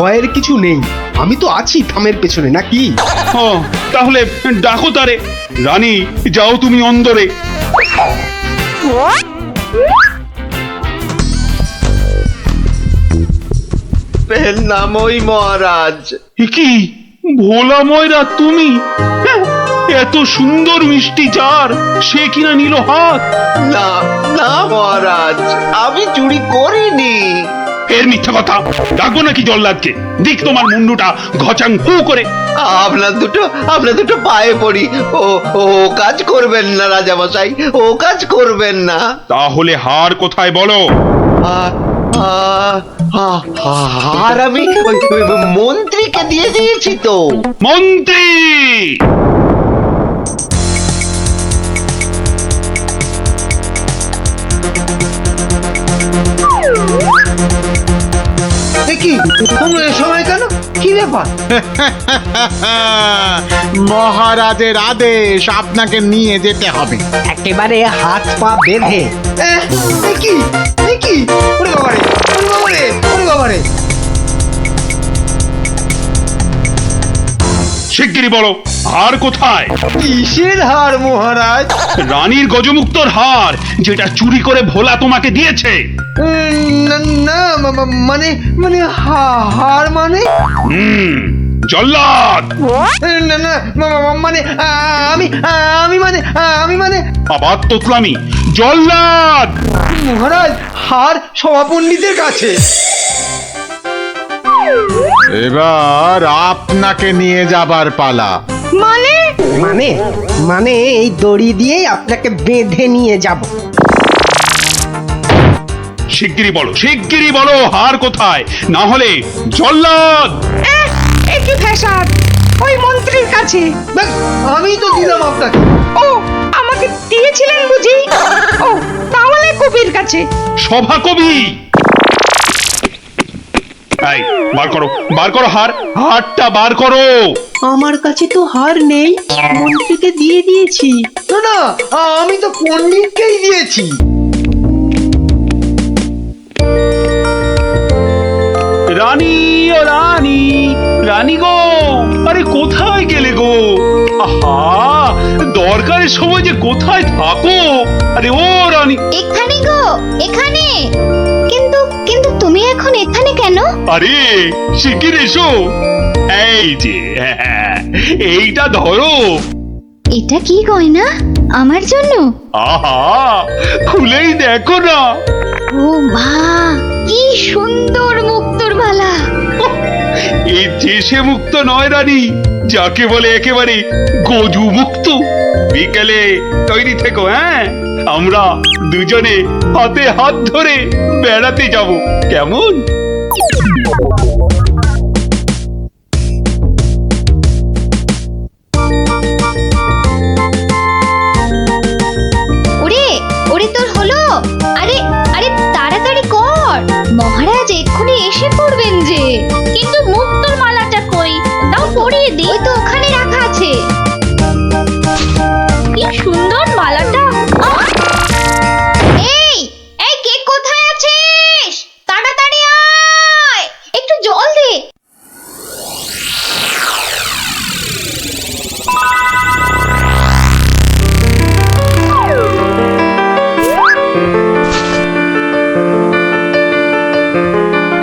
ভয়ের কিছু নেই, আমি তো আছি থামের পেছনে নাকি। ও তাহলে ডাকো তারে। রানী যাও তুমি অন্দরে। নামই মহারাজ। এ কি ভোলা ময়রা তুমি? হ্যাঁ, এত সুন্দর মিষ্টি চার সে কিনা নিল হাত। না না মহারাজ, আমি চুরি করিনি। এর মিথ্যা কথা। ডাকবো নাকি জল্লাদকে? দিক তোমার মুন্ডুটা ঘচাং ফু করে। আপনার দুটো পায়ে পড়ি। ও ও কাজ করবেন না রাজামশাই, ও কাজ করবেন না। তাহলে হার কোথায় বলো? আর আমি ওই মন্ত্রীকে দিয়ে দিয়েছি তো। মন্ত্রী! কি সময় কেন, কি ব্যাপার? মহারাজের আদেশ, আপনাকে নিয়ে যেতে হবে। একেবারে হাত পা বেঁধে। কি কি? ওরে বাবারে, ওরে বাবারে, ওরে বাবারে! শিগগিরই বলো হার কোথায়? কিসের হার মহারাজ? রানীর গজমুক্তর হার, যেটা চুরি করে ভোলা তোমাকে দিয়েছে। না মানে মানে হার মানে? জল্লাদ! না না মানে আমি মানে আবার তোতলামি। জল্লাদ! মহারাজ, হার সভাপণ্ডিতের কাছে। এবার আপনাকে নিয়ে যাবার পালা। মানে মানে মানে এই দড়ি দিয়েই আপনাকে বেঁধে নিয়ে যাব। শিগগিরই বলো হার কোথায়, না হলে জল্লাদ! একই ফ্যাশন ওই মন্ত্রীর কাছে। আমি তো দিলাম আপনাকে। ও আমাকে দিয়েছিলেন বুঝি? ও তাহলে কবির কাছে। সভা কবি! এই বার করো হারটা বার করো। আমার কাছে তো হার নেই, মন্ত্রীকে দিয়ে দিয়েছি। না না, আমি তো পণ্ডিতকেই দিয়েছি। রানী ও রানী, রানী গো, আরে কোথায় গেলে গো? আহা, দরকারের সময় যে কোথায় থাকো। আরে ও রানী! এখানে গো, এখানে। কিন্তু কিন্তু তুমি এখন এখানে কেন? আরে শিগগির এসো। এই যে এইটা ধরো। এটা কি গয়না? আমার জন্য? আহা, খুলেই দেখো না। ও মা, কি সুন্দর মুক্তোর মালা। এই দেশে মুক্ত নয় রানী, যাকে বলে একেবারে গজু মুক্ত। বিকেলে তৈরি থেকো, হ্যাঁ? আমরা দুজনে হাতে হাত ধরে বেড়াতে যাব, কেমন? ওরে ওরে, তোর হলো? আরে আরে তাড়াতাড়ি কর, মহারাজ এক্ষুনি এসে পড়বেন যে। কিন্তু মুক্তোর মালাটা কই? দাও পরিয়ে দিই। ওই তো ওখানে রাখা আছে। কি সুন্দর মালাটা। এই এই, কে কোথায় আছিস? তাড়াতাড়ি আয়, একটু জল দে।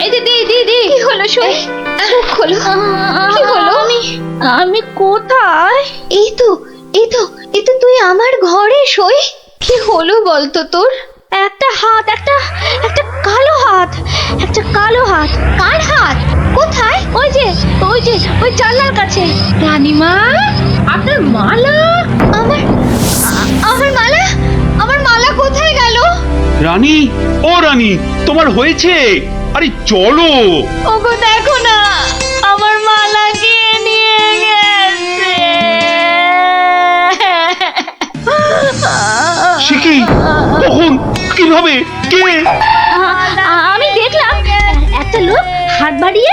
এই দে দে দে দে। কি হলো শুনি? চোখ খোলো। কি হলো? আমি কোথায়? এই তো তুই আমার ঘরে সই। কি হলো বলতো তোর? একটা হাত, একটা কালো হাত। কার হাত? কোথায়? ওই যে ওই জানলার কাছে। রানীমা, আপনার মালা। আমার মালা কোথায় গেল? রানী ও রানী, তোমার হয়েছে? আরে চলো। ওগো দেখো না, আমার মালা কে নিয়ে গেছে। সে কি? কখন? কিভাবে? কে? আমি দেখলাম একটা লোক হাত বাড়িয়ে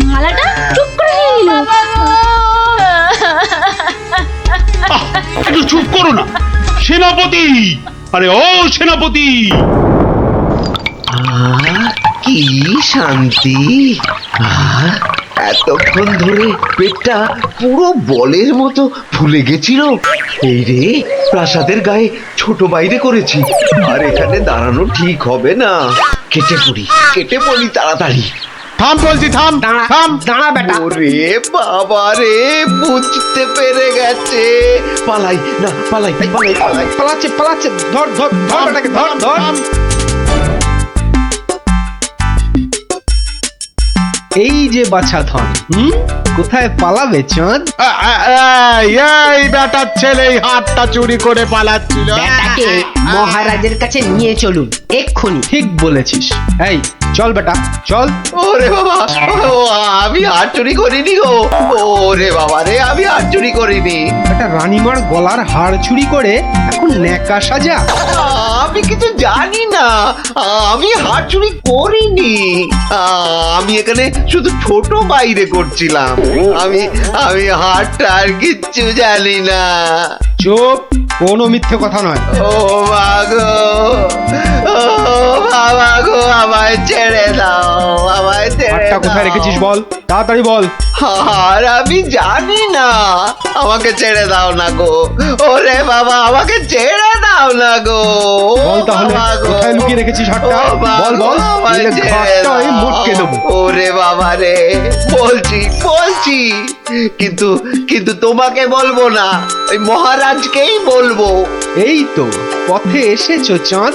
মালাটা চুপ করে নিয়ে নিল। একটু চুপ করো না সেনাপতি। আরে ও সেনাপতি! কি শান্তি! এতক্ষণ ধরে পেটটা পুরো বলের মতো ফুলে গেছিল। এই রে, প্রাসাদের গায়ে ছোট বাইরে করেছি, আর এখানে দাঁড়ানো ঠিক হবে না। কেটে পড়ি তাড়াতাড়ি। থাম বলছি, থাম দাঁড়া থাম। দাঁড়া বেটা। ওরে বাবা রে, বুঝতে পেরে গেছে। পালাই না, পালাই। পালাচ্ছে পালাচ্ছে, ধর ধর ধর বেটাকে, ধর ধর। এই যে বাছা ধন, কোথায় পালাবে চাঁদ? এই বেটার ছেলে এই হাতটা চুরি করে পালাচ্ছিল। বেটাকে মহারাজের কাছে নিয়ে চলুন এক্ষুনি। ঠিক বলেছিস। এই চল বেটা চল। ওরে বাবা, ও আমি হাত চুরি করিনি গো। ওরে বাবা রে, আমি হাত চুরি করিনি। একটা রানীমার গলার হার চুরি করে এখন ন্যাকা সাজা। আমি কিছু জানি না, আমি হাত চুরি করিনি। আমি এখানে শুধু ছোট বাইরে করছিলাম। আমি আমি হাতটা আর কিচ্ছু জানি না। চুপ, কোনো মিথ্যে কথা নয়। ও মাগো, ও বাবা গো, আমায় ছেড়ে দাও, আমায় ছেড়ে হারটা কোথায় দাও। রেখেছিস বল, তাড়াতাড়ি বল। আর আমি জানি না, আমাকে ছেড়ে দাও না গো। ওরে বাবা, আমাকে ছেড়ে দাও না গো। বল তাহলে, বাবা গো। কোথায় লুকিয়ে রেখেছিস হারটা? ও বাবা বল বল, গো, আমায় নইলে ছেড়ে ঘাটটা আমি দাও। মোটকে দেবো। ওরে বাবা রে, বলছি কিন্তু কিন্তু তোমাকে বলবো না, ওই মহারাজকেই বলবো। এই তো পথে এসেছো চাঁদ।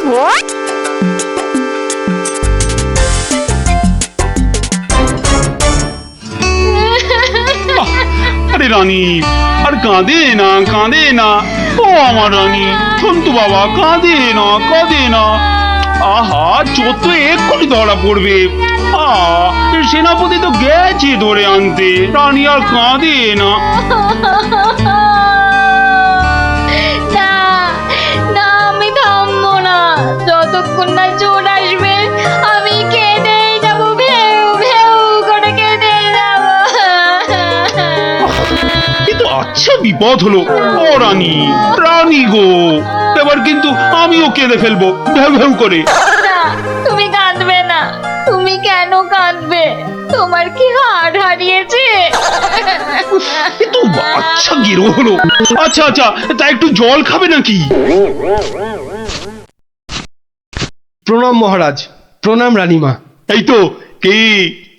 আরে রানী, আর কাঁদে না। ও আমার রানী, সন্তু বাবা, কাঁদে না। আহা, চোর তো এক্ষুনি ধরা পড়বে। সেনাপতি তো গেছে ধরে আনতে। রানী আর কাঁদে না। না না, আমি থামবো না যতক্ষণ না চোর আসবে। আমি কেঁদেই যাবো, ভেউ ভেউ করে কেঁদেই যাবো। কিন্তু আচ্ছা বিপদ হলো। ও রানী গো, এবার কিন্তু আমিও কেঁদে ফেলবো ভেউ ভেউ করে। না, তুমি কাঁদবে না। তুমি কেন কাঁদবে? তোমার কি হাড় হারিয়েছে? কিন্তু আচ্ছা গেরো হলো। আচ্ছা তা একটু জল খাবে নাকি? প্রণাম মহারাজ, প্রণাম রানীমা। এই তো, কি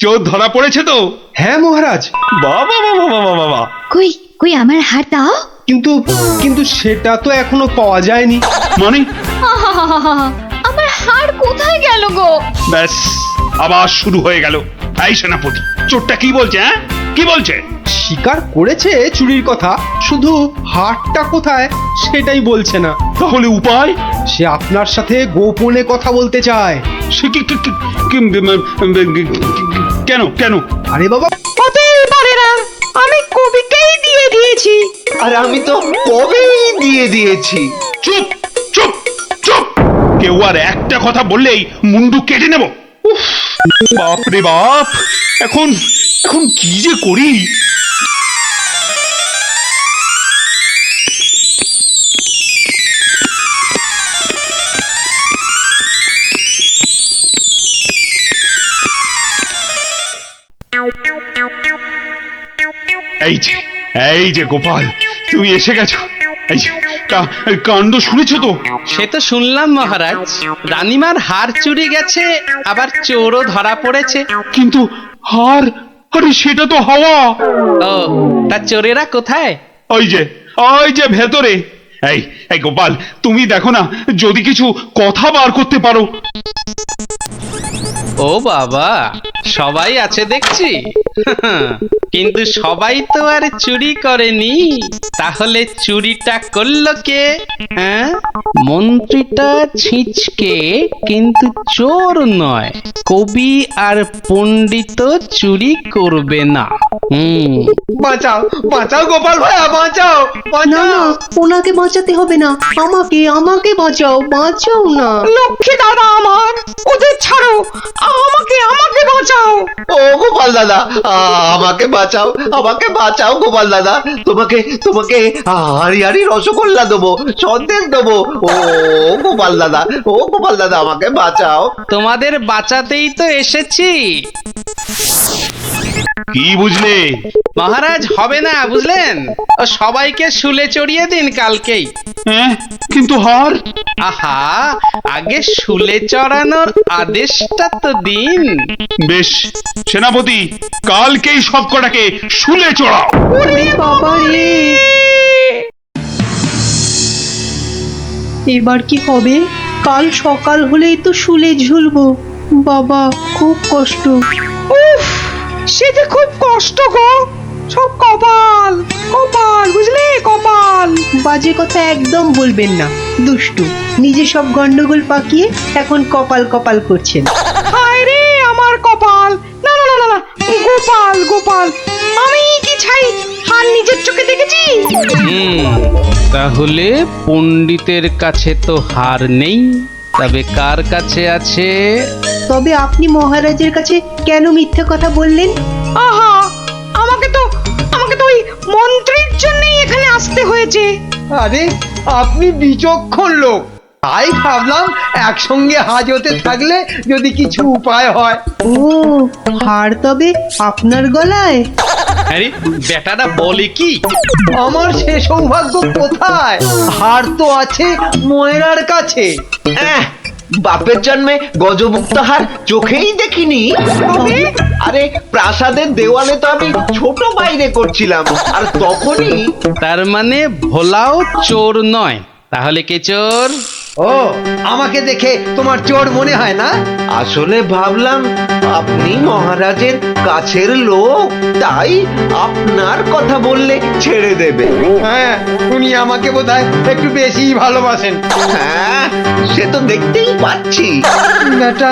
চোর ধরা পড়েছে তো? হ্যাঁ মহারাজ, বাবা। কই কই আমার হাড় দাও। কিন্তু কিন্তু সেটা তো এখনো পাওয়া যায়নি। মানে? আহাহাহাহা, আমার হাড় কোথায় গেল গো? ব্যাস, আবার শুরু হয়ে গেল। এই সেনাপতি, চোরটা কি বলছে? কি বলছে? স্বীকার করেছে চুরির কথা, শুধু হাটটা কোথায় সেটাই বলছে না। তাহলে উপায়? সে আপনার সাথে গোপনে কথা বলতে চায়। সে কেন? আরে বাবা, হতেই পারে না, আমি কবিকেই দিয়ে দিয়েছি। আর আমি তো কবেই দিয়ে দিয়েছি। চুপ! কেউ আর একটা কথা বললেই মুন্ডু কেটে নেব। উফ, বাপ রে বাপ, এখন কি যে করি। এই যে গোপাল, তুমি এসে গেছো। এই যে, কাণ্ড শুনেছো তো? সে তো শুনলাম মহারাজ, রানীমার হার চুরি গেছে, আবার চোরও ধরা পড়েছে। কিন্তু আরে সেটা তো হাওয়া। ও, তা চোরেরা কোথায়? ওই যে ভেতরে। এই গোপাল, তুমি দেখো না, যদি কিছু কথা বার করতে পারো। ও বাবা, সবাই আছে দেখছি। কিন্তু সবাই তো আর চুরি করেনি, তাহলে চুরিটা করলো কে? হ্যাঁ, মন্ত্রীটা ছিঁচকে, কিন্তু চোর নয়। কবি আর পণ্ডিত চুরি করবে না। বাঁচাও গোপাল ভাইয়া, বাঁচাও। না না, ওনাকে বাঁচাতে হবে না, আমাকে বাঁচাও না। লক্ষ্মী দাদা আমার, ওদের ছাড়ো, আমাকে বাঁচাও। ও গোপাল দাদা, আমাকে বাঁচাও গোপাল দাদা। তোমাকে হাড়ি রসগোল্লা দেবো, সন্দেশ দেবো। ও গোপাল দাদা, আমাকে বাঁচাও। তোমাদের বাঁচাতেই তো এসেছি। কি বুঝলে? মহারাজ হবে না বুঝলেন, ও সবাইকে শুলে চড়িয়ে দিন কালকেই। হ্যাঁ, কিন্তু হার? আহা, আগে শুলে চড়ানোর আদেশটা তো দিন। বেশ, সেনাপতি কালকেই সব কটাকে শুলে চড়াও। এবার কি হবে? কাল সকাল হলেই তো শুলে ঝুলবো। বাবা, খুব কষ্ট। উফ, সে যে খুব কষ্ট গো। সব কপাল কপাল, বুঝলে, কপাল। বাজে কথা একদম বলবেন না, দুষ্টু। নিজে সব গন্ডগোল পাকিয়ে এখন কপাল কপাল করছেন। হায় রে আমার কপাল। না না না না না, গোপাল গোপাল, আমি কি ছাই হার নিজের চোখে দেখেছি? তাহলে পণ্ডিতের কাছে তো হার নেই, তবে কার কাছে আছে? তবে আপনি মহারাজের কাছে কেন মিথ্যে কথা বললেন? আহা, আমাকে তো ওই মন্ত্রীর জন্যই এখানে আসতে হয়েছে। আরে আপনি বিচক্ষণ লোক, তাই ভাবলাম একসঙ্গে হাজতে থাকলে যদি কিছু উপায় হয়। ও, হার তবে আপনার গলায়? আরে বেটাটা বলে কি? আমার সে সৌভাগ্য কোথায়? হার তো আছে ময়রার কাছে। বাপের জন্মে গজমুক্ত হার চোখেই দেখিনি। আরে প্রাসাদের দেওয়ালে তো আমি ছোট বাইরে করছিলাম, আর তখনই। তার মানে ভোলাও চোর নয়, তাহলে কে চোর? ও, আমাকে দেখে তোমার চোর মনে হয় না? আসলে ভাবলাম আপনি মহারাজের কাছের লোক, তাই আপনার কথা বললে ছেড়ে দেবে। হ্যাঁ, উনি আমাকে বোধহয় একটু বেশি ভালোবাসেন। হ্যাঁ, সে তো দেখতেই পাচ্ছি। বেটা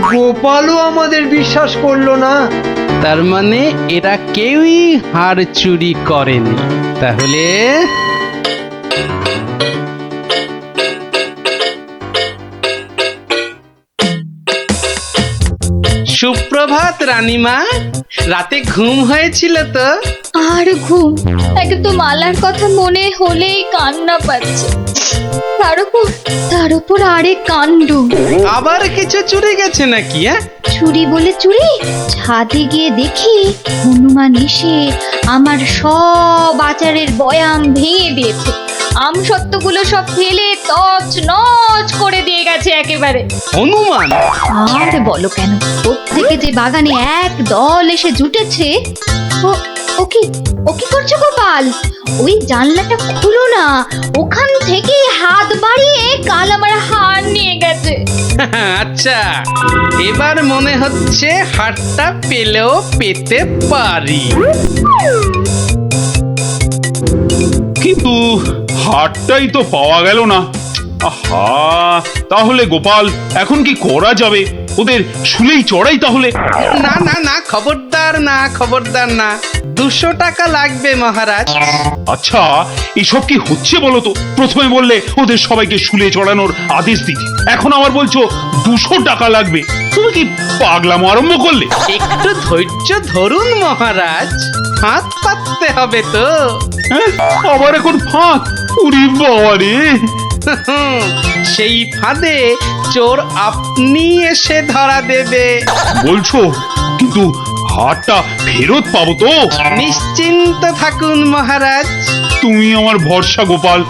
গোপালও আমাদের বিশ্বাস করলো না। তার মানে এরা কেউই হার চুরি করেনি। তাহলে সুপ্রভাত রানীমা, রাতে ঘুম হয়েছিল তো? আর ঘুম, একদম মালার কথা মনে হলেই কান্না পাচ্ছে। তার উপর আরেক কাণ্ড। আবার কিছু চুরি গেছে নাকি? চুরি বলে চুরি, ছাদে গিয়ে দেখি হনুমান এসে আমার সব আচারের বয়াম ভেঙে দিয়েছে। আমসত্ত্বগুলো সব ফেলে তছ নছ করে দিয়ে গেছে একেবারে। হনুমান? আর বলো কেন, প্রত্যেকে যে বাগানে এক দল এসে জুটেছে। ও কি করছো গোপাল? ওই জানলাটা খুলো না, ওখান থেকে হাত বাড়িয়ে কাল আমার হার নিয়ে গেছে। আচ্ছা, এবার মনে হচ্ছে হারটা পেলেও পেতে পারি। কিন্তু হারটাই তো পাওয়া গেল না। আহা, তাহলে গোপাল এখন কি করা যাবে? ওদের শুলেই চড়াই তাহলে। না না না, খবরদার না, খবরদার না। 200 টাকা লাগবে মহারাজ। আচ্ছা, এসব কি হচ্ছে বলো তো? প্রথমে বললে ওদের সবাইকে শুলে চড়ানোর আদেশ দিতে, এখন আবার বলছো 200 টাকা লাগবে। তুমি কি পাগলামো আরম্ভ করলে? একটু ধৈর্য ধরুন মহারাজ, হাত পাততে হবে তো। হ্যাঁ, আবার এখন ফাঁক? উরি বাবা রে! সেই ফাঁদে চোর আপনি এসে ধরা দেবে। বলছো, কিন্তু হারটা ফেরত পাবো তো? নিশ্চিন্ত থাকুন মহারাজ। তুমি আমার ভরসা গোপাল,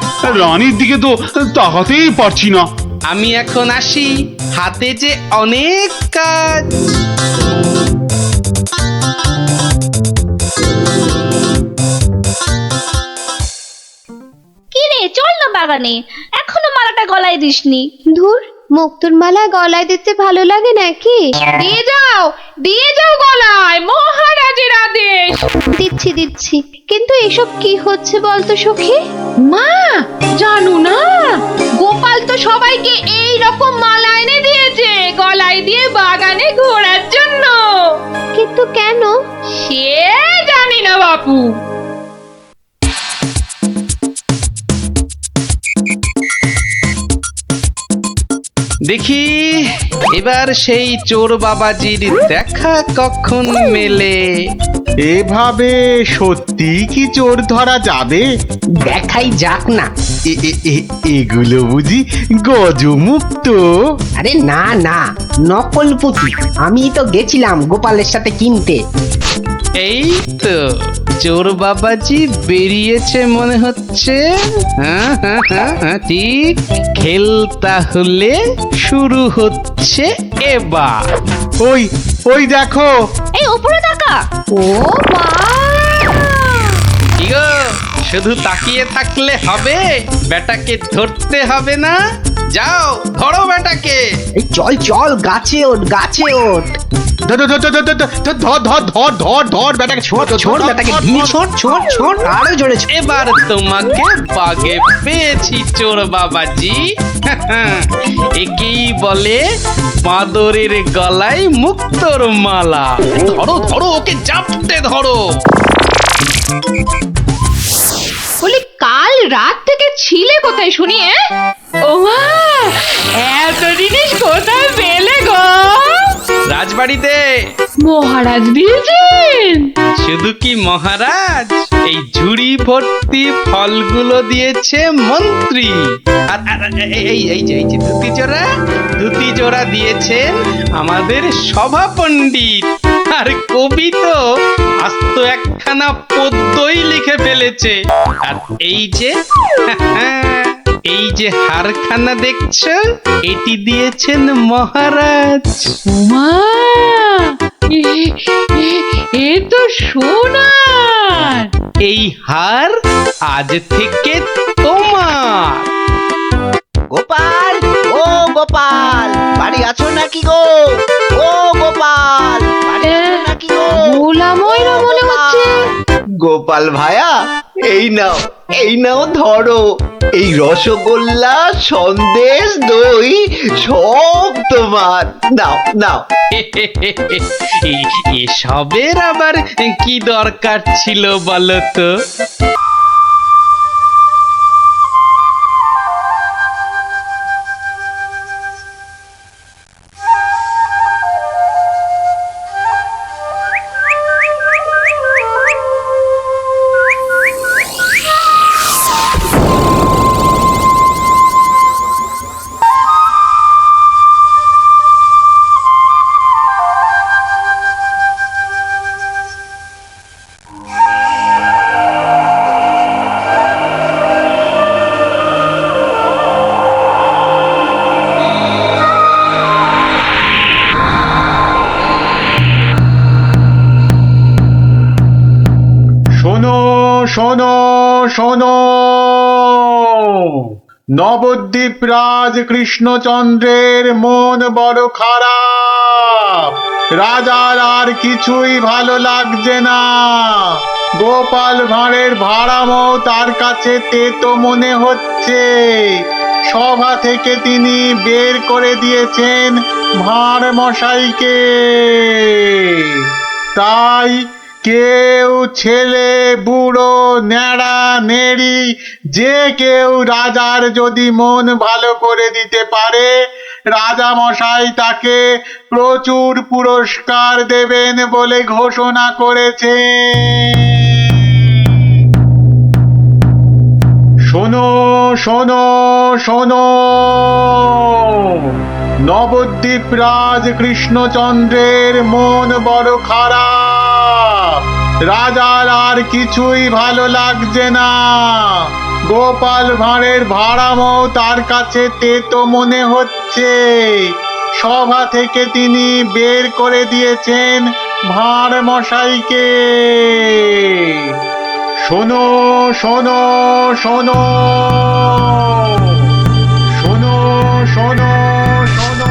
রানীর দিকে তো তাকাতেই পারছি না। আমি এখন আসি, হাতে যে অনেক কাজ। কি রে, চল না বাগানে, এখনো মালাটা গলায় দিসনি। ধুর, মুক্তোর মালা গলায় দিতে ভালো লাগে নাকি? দিয়ে যাও গলায়, মহারাজের আদেশ। দিচ্ছি, কিন্তু এসব কি হচ্ছে বলতো সখী? মা, জানো না, গোপাল তো সবাইকে এই রকম মালা এনে দিয়েছে গলায় দিয়ে বাগানে ঘোরার জন্য। কিন্তু কেন? সে জানি না বাপু। দেখি এবার সেই চোর বাবাজির দেখা কখন মেলে। এভাবে সত্যি কি চোর ধরা যাবে? দেখাই যাক না। এগুলো বুঝি গজমুক্ত? আরে না না, নকল পুঁতি। আমি তো গেছিলাম গোপালের সাথে কিনতে। এই তো চোর বাবাজি বেরিয়েছে মনে হচ্ছে। হ্যাঁ হ্যাঁ হ্যাঁ হ্যাঁ, ঠিক। খেল তাহলে শুরু হচ্ছে এবার। ওই ওই দেখো, এই উপরে তাকা। ও মা, কি গো, শুধু তাকিয়ে থাকলে হবে? বেটাকে ধরতে হবে না? যাও ধরো বেটাকে। এই চল চল, গাছে ওঠ, গাছে ওঠ। ধর ধর ধর ধর ধর ধর ধর ধর ধর ধর বেটাকে ছোট ছোট বেটাকে ধীরে ছোট ছোট ছোট, আরো জোরে ছোট। এবার তোমাকে বাগে পেয়েছি চোর বাবাজি। একেই বলে বাঁদরের গলায় মুক্তোর মালা। ধরো ধরো, ওকে জাপটে ধরো। বলি কাল রাত থেকে ছিলে কোথায় শুনি? ও মা, এত জিনিস কোথায় পেলে গো? রাজবাড়িতে। মহারাজ দিয়েছেন? শুধু কি মহারাজ, এই ঝুড়ি ভর্তি ফলগুলো দিয়েছে মন্ত্রী। আর এই যে ধুতি জোড়া দিয়েছেন আমাদের সভা পণ্ডিত। আর কবি তো আস্ত একখানা পদ্যই লিখে ফেলেছে। আর এই যে এই যে হারখানা দেখছো, এটি দিয়েছেন মহারাজ। ওমা, এ তো সোনার। এই হার আজ থেকে তোমার। গোপাল, ও গোপাল, বাড়ি আছো নাকি গো? ও গোপাল, বাড়ি আছো নাকি গো? ভোলা ময়রা মনে হচ্ছে। গোপাল ভায়া, এই নাও, এই নাও ধরো। এই রসগোল্লা, সন্দেশ, দই সব তোমার। নাও নাও। এসবের আবার কি দরকার ছিল বলো তো? শোনো শোনো শোনো, নবদ্বীপ রাজ কৃষ্ণচন্দ্রের মন বড় খারাপ। রাজার আর কিছুই ভালো লাগছে না। গোপাল ভাঁড়ের ভাড়ামো তার কাছে তেতো মনে হচ্ছে। সভা থেকে তিনি বের করে দিয়েছেন ভাঁড় মশাইকে। তাই কেউ, ছেলে, বুড়ো, ন্যাড়া, নেড়ি, যে কেউ রাজার যদি মন ভালো করে দিতে পারে, রাজা মশাই তাকে প্রচুর পুরস্কার দেবেন বলে ঘোষণা করেছে। শোনো শোনো শোনো, নবদ্বীপ রাজ কৃষ্ণচন্দ্রের মন বড় খারাপ। রাজার আর কিছুই ভালো লাগছে না। গোপাল ভাঁড়ের ভাড়ামো তার কাছে তেতো মনে হচ্ছে। সভা থেকে তিনি বের করে দিয়েছেন ভাঁড় মশাইকে। শোনো শোনো শোনো, শোনো শোনো শোনো।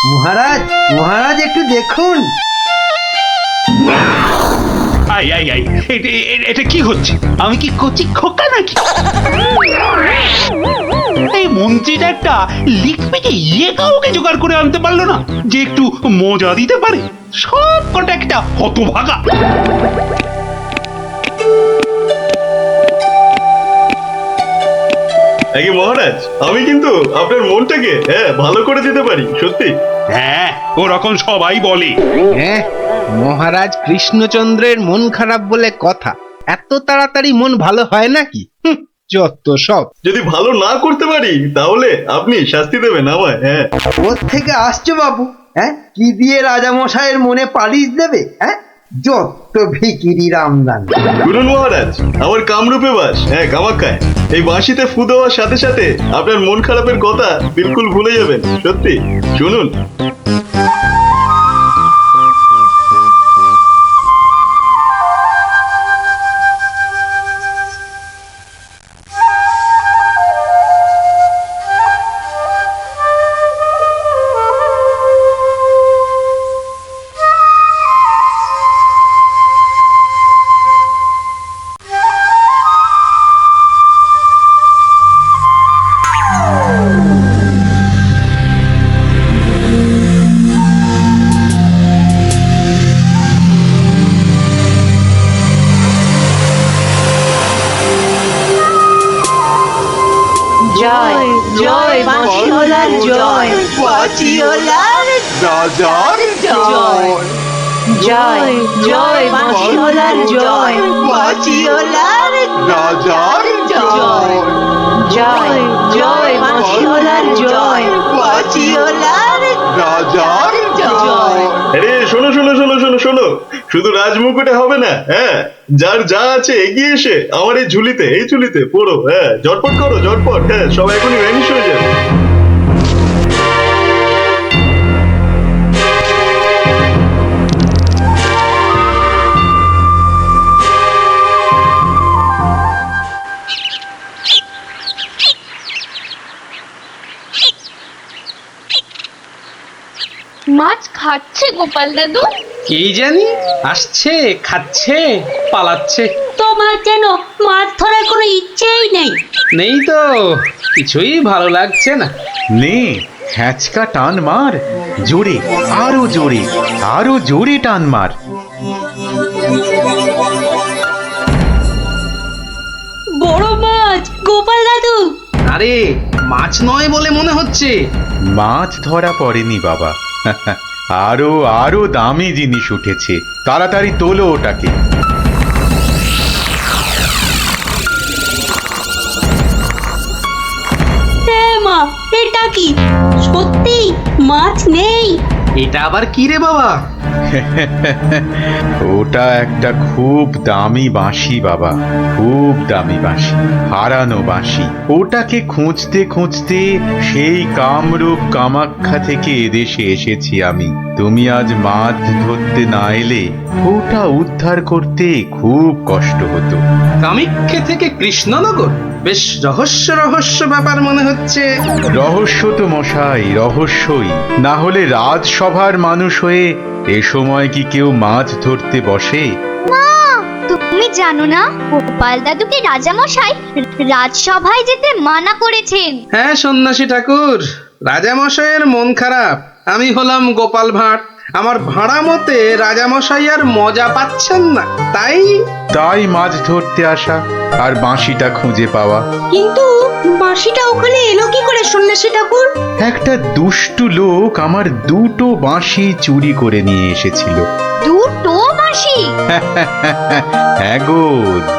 মহারাজ মহারাজ একটু দেখুন। আই আই আই এটা কি হচ্ছে? আমি কি কচি খোকা নাকি? এই মন্ত্রীটা একটা লিখবিকে কাউকে জোগাড় করে আনতে পারলো না যে একটু মজা দিতে পারে। সব কটা একটা হতভাগা। আগে মহারাজ, আমি কিন্তু আপনার মনটাকে ভালো করে দিতে পারি, সত্যি। হ্যাঁ, ওরকম সবাই বলে। হ্যাঁ, মহারাজ কৃষ্ণচন্দ্রের মন খারাপ বলে কথা। এত তাড়াতাড়ি মন ভালো হয় নাকি? যত সব। যদি ভালো না করতে পারি তাহলে আপনি শাস্তি দেবেন আমায়। হ্যাঁ, ওর থেকে আসছো বাবু? হ্যাঁ, কি দিয়ে রাজামশাইয়ের মনে পালিশ দেবে? হ্যাঁ, যত ভিকিরির আমদানি। শুনুন মহারাজ, আমার কামরূপে বাস, কামাখ্যায়। এই বাঁশিতে ফু দেওয়ার সাথে সাথে আপনার মন খারাপের কথা বিলকুল ভুলে যাবেন, সত্যি। শুনুন। জয় জয় বাঁশিওয়ালার জয়, বাঁশিওয়ালার রাজার জয়। জয় জয় বাঁশিওয়ালার জয়, বাঁশিওয়ালার রাজার জয়। জয় জয় বাঁশিওয়ালার জয়, বাঁশিওয়ালার রাজার জয়। আরে শোনো শোনো শোনো শোনো শোনো, শুধু রাজমুকুটে হবে না। হ্যাঁ, যার যা আছে এগিয়ে এসে আমার এই ঝুলিতে পড়ো। হ্যাঁ, ঝটপট করো, ঝটপট। হ্যাঁ, সব এখনই ভ্যানিশ হয়ে যাবে। মাছ খাচ্ছে গোপাল দাদু? কি জানি, আসছে, খাচ্ছে, পালাচ্ছে। তোমার যেন মাছ ধরার কোনো ইচ্ছেই নেই। নেই তো, কিছুই ভালো লাগছে না। নে হ্যাঁচকা টান মার, জোরে, আরো জোরে, আরো জোরে টান মার। বড় মাছ গোপাল দাদু। আরে মাছ নয় বলে মনে হচ্ছে। মাছ ধরা পড়েনি বাবা, আরো আরো দামি জিনিস উঠেছে। তাড়াতাড়ি তোলো ওটাকে। মা, এটা কি সত্যি মাছ নেই? এটা আবার কি রে বাবা? ওটা একটা খুব দামি বাঁশি বাবা, খুব দামি বাঁশি, হারানো বাঁশি। ওটাকে খুঁজতে খুঁজতে সেই কামরূপ কামাখ্যা থেকে এদেশে এসেছি আমি। তুমি আজ মাছ ধরতে না এলে ওটা উদ্ধার করতে খুব কষ্ট হতো। কামাখ্যা থেকে কৃষ্ণনগর? বেশ রহস্য রহস্য ব্যাপার মনে হচ্ছে। রহস্য তো মশাই, রহস্যই। না হলে রাজসভার মানুষ হয়ে এ সময় কি কেউ মাছ ধরতে বসে? তুমি জানো না গোপাল দাদুকে রাজামশাই রাজসভায় যেতে মানা করেছেন? হ্যাঁ সন্ন্যাসী ঠাকুর, রাজামশাইয়ের মন খারাপ। আমি হলাম গোপাল ভাঁড়। আমার ভাড়া মতে রাজামশাই আর মজা পাচ্ছেন না, তাই মাছ ধরতে আসা আর বাঁশিটা খুঁজে পাওয়া। কিন্তু বাঁশিটা ওখানে এলো কি করে সন্ন্যাসী ঠাকুর? একটা দুষ্টু লোক আমার দুটো বাঁশি চুরি করে নিয়ে এসেছিল। দুটো বাঁশি? হ্যাঁ গো,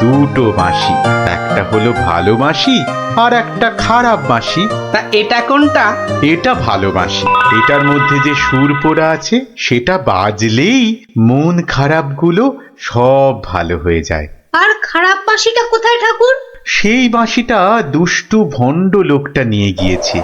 দুটো বাঁশি। একটা হলো ভালো বাঁশি আর একটা খারাপ বাঁশি। তা এটা কোনটা? এটা ভালো বাঁশি। এটার মধ্যে যে সুর পোড়া আছে সেটা বাজলেই মন খারাপগুলো সব ভালো হয়ে যায়। আর খারাপ বাঁশিটা কোথায় ঠাকুর? সেই বাঁশিটা দুষ্টু ভণ্ড লোকটা নিয়ে গিয়েছে।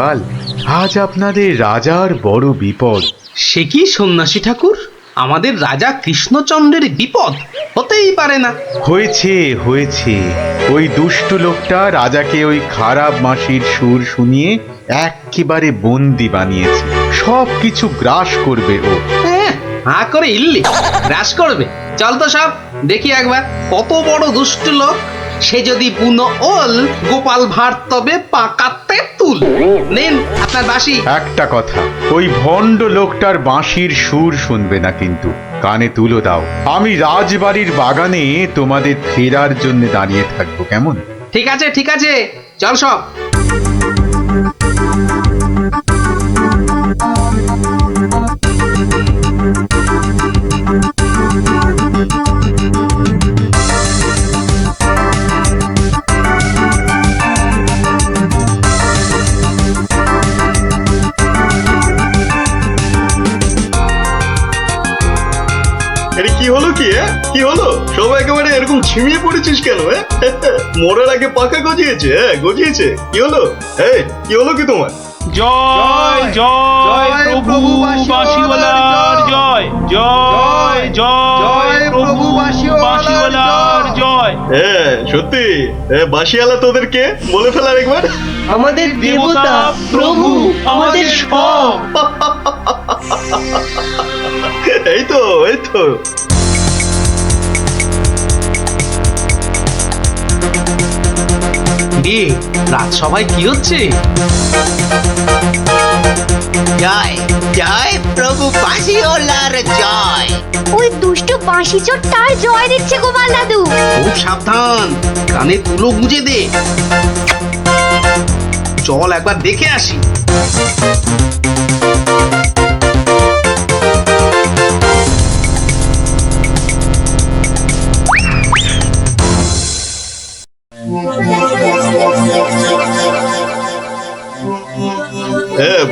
গোপাল, আজ আপনাদের রাজার বড় বিপদ। সে কি সন্ন্যাসী ঠাকুর, আমাদের রাজা কৃষ্ণচন্দ্রের বিপদ? হতেই পারে না। হয়েছে হয়েছে, ওই দুষ্টু লোকটা রাজাকে ওই খারাপ মাসির সুর শুনিয়ে একেবারে বন্দি বানিয়েছে। সব কিছু গ্রাস করবে ও। হাঁ করে ইল্লি গ্রাস করবে? চল তো সব দেখি একবার, কত বড় দুষ্ট লোক। সে যদি বুনো ওল, গোপাল ভাঁড় তবে পাকাতে তুল। নিন আপনার বাঁশি। একটা কথা, ওই ভণ্ড লোকটার বাঁশির সুর শুনবে না কিন্তু, কানে তুলো দাও। আমি রাজবাড়ির বাগানে তোমাদের ফেরার জন্য দাঁড়িয়ে থাকবো, কেমন? ঠিক আছে ঠিক আছে, চল সব। এটা কি হলো কি? কি হলো? সবাই একেবারে এরকম ঝিমিয়ে পড়েছিস কেন? মরার আগে পাকা গজিয়েছে? গজিয়েছে? কি হলো? কি হলো কি তোমার? জয় জয় প্রভু বাঁশিওয়ালার জয়, জয় জয় প্রভু বাঁশিওয়ালার জয়। সত্যি বাঁশিওয়ালা তোদেরকে বলে ফেলার একবার। আমাদের দেবতা, প্রভু, আমাদের সব। এই তো এই তো। রাত সবাই কি হচ্ছে? জয় জয় প্রভু বাঁশিওয়ালার জয়। ওই দুষ্ট বাঁশি চোর তার জয় দিচ্ছে গোপাল দাদু। খুব সাবধান, কানে তুলো গুঁজে দে। চল একবার দেখে আসি।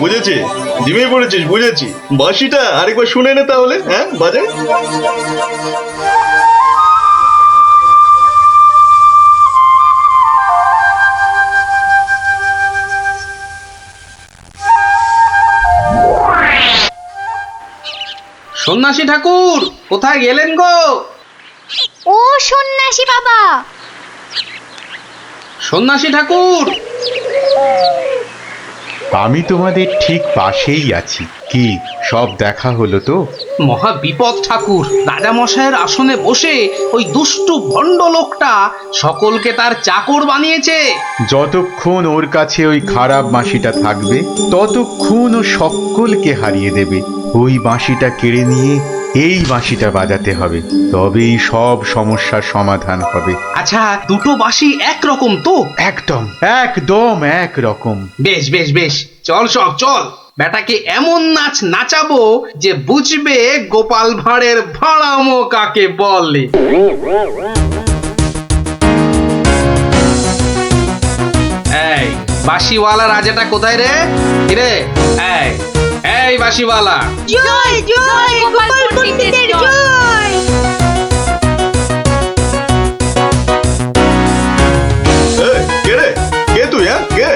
বুঝেছি, ঝিমিয়ে পড়েছিস, বুঝেছি। বাঁশিটা আরেকবার শুনে নে তাহলে। বাজে। সন্ন্যাসী ঠাকুর কোথায় গেলেন গো? ও সন্ন্যাসী বাবা, সন্ন্যাসী ঠাকুর। আমি তোমাদের ঠিক পাশেই আছি। কি সব দেখা হলো তো? মহা বিপদ ঠাকুর, রাজা মশাইয়ের আসনে বসে ওই দুষ্টু ভণ্ড লোকটা সকলকে তার চাকর বানিয়েছে। যতক্ষণ ওর কাছে ওই খারাপ বাঁশিটা থাকবে, ততক্ষণ ও সকলকে হারিয়ে দেবে। ওই বাঁশিটা কেড়ে নিয়ে এই বাঁশিটা বাজাতে হবে, তবেই সব সমস্যার সমাধান হবে। আচ্ছা, দুটো বাঁশি একরকম তো? একদম একদম একরকম। বেশ বেশ বেশ, চল সব চল। বেটাকে এমন নাচ নাচাবো যে বুঝবে গোপাল ভাঁড়ের ভাড়ামো কাকে বলে। এই বাঁশিওয়ালা রাজাটা কোথায় রে? রে এই এই বাঁশিওয়ালা। জয় জয় গোপাল পণ্ডিতের জয়। কে রে? কে তুই? কে?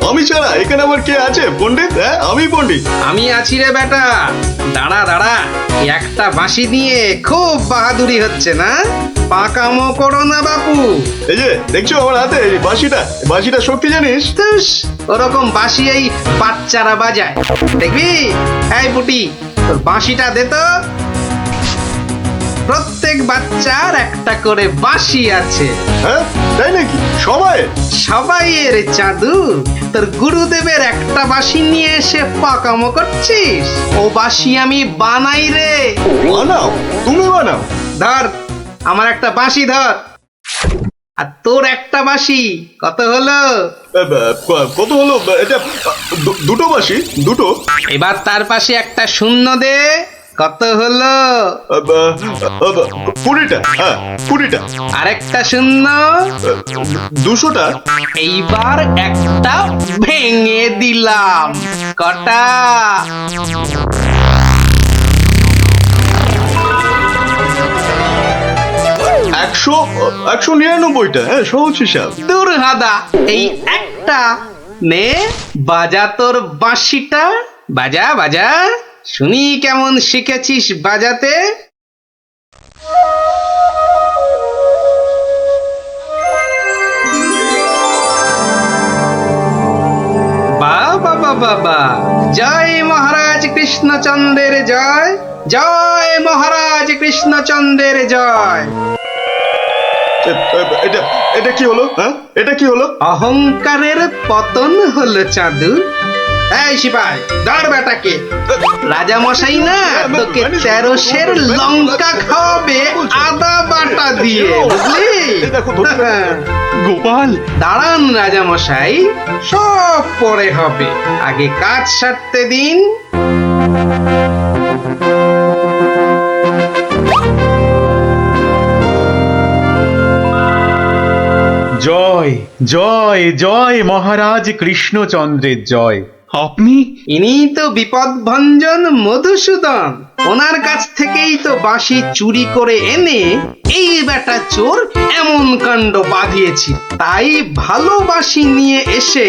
আমি ছাড়া এখানে আবার কে আছে? পণ্ডিত? আমি পণ্ডিত। আমি আছি রে বেটা। দাঁড়া দাঁড়া, একটা বাঁশি নিয়ে খুব বাহাদুরি হচ্ছে না? পাকামো করো না বাপু। এই যে দেখছো আমার হাতে এই বাঁশিটা, বাঁশিটা শক্তি জানিস? ওরকম বাঁশি এই বাচ্চারা বাজায়, দেখবি? এই পুটি, তোর বাঁশিটা দে তো। প্রত্যেক বাচ্চার একটা করে বাঁশি আছে। তাই নাকি? সবাই? সবাইয়ের চাঁদু। তোর গুরুদেবের একটা বাঁশি নিয়ে এসে পাকামো করছিস? ও বাঁশি আমি বানাই রে। বানাও? তুমি বানাও? ধর আমার একটা বাঁশি ধর, আর তোর একটা বাঁশি। কত হলো? কত হলো? এটা দুটো বাঁশি, দুটো। এবার তার পাশে একটা শূন্য দে। কত হলো? 20টা। 20টা। আরেকটা শূন্য। 200টা। এইবার একটা ভেঙে দিলাম। কটা? 199টা। সহজ হিসাব। দূর হাদা, এই একটা নে বাজা তোর বাঁশিটা, বাজা বাজা, শুনি কেমন শিখেছিস বাজাতে। বাবা বাবা বা, জয় মহারাজ কৃষ্ণচন্দ্রের জয়, জয় মহারাজ কৃষ্ণচন্দ্রের জয়। এটা এটা কি হলো? হ্যাঁ, এটা কি হলো? অহংকারের পতন হলো চাঁদু। এই সিপাই, ধর বেটাকে। রাজা মশাই না তোকে 13 সের লঙ্কা খাওয়াবে আদা বাটা দিয়ে, বুঝলি? গোপাল, দাঁড়ান রাজা মশাই, সব পরে হবে, আগে কাজ সারতে দিন। জয় জয় জয় মহারাজ কৃষ্ণচন্দ্রের জয়। আপনি? ইনি তো বিপদ ভঞ্জন মধুসূদন, ওনার কাছ থেকেই তো বাঁশি চুরি করে এনে এই বেটা চোর এমন কাণ্ড বাঁধিয়েছি। তাই ভালো বাঁশি নিয়ে এসে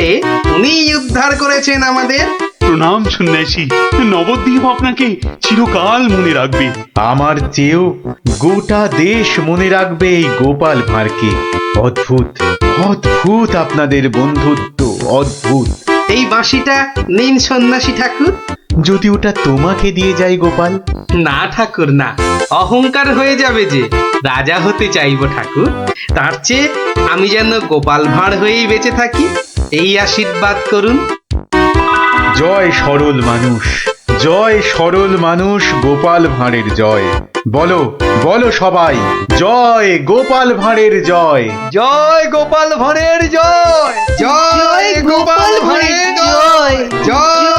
উনি উদ্ধার করেছেন আমাদের। প্রণাম সন্ন্যাসী, নবদ্বীপ আপনাকে চিরকাল মনে রাখবে। আমার চেয়েও গোটা দেশ মনে রাখবে এই গোপাল ভাঁড়কে। অদ্ভুত অদ্ভুত আপনাদের বন্ধুত্ব, অদ্ভুত। এই বাঁশিটা নিন সন্ন্যাসী ঠাকুর। যদি ওটা তোমাকে দিয়ে যাই গোপাল? না ঠাকুর না, অহংকার হয়ে যাবে যে। রাজা হতে চাইবো ঠাকুর, তার চেয়ে আমি যেন গোপাল ভাঁড় হয়েই বেঁচে থাকি, এই আশীর্বাদ করুন। জয় সরল মানুষ, জয় সরল মানুষ, গোপাল ভাঁড়ের জয়। বলো বলো সবাই, জয় গোপাল ভাঁড়ের জয়। জয় গোপাল ভাঁড়ের জয়, জয় গোপাল ভাঁড়ের জয়, জয়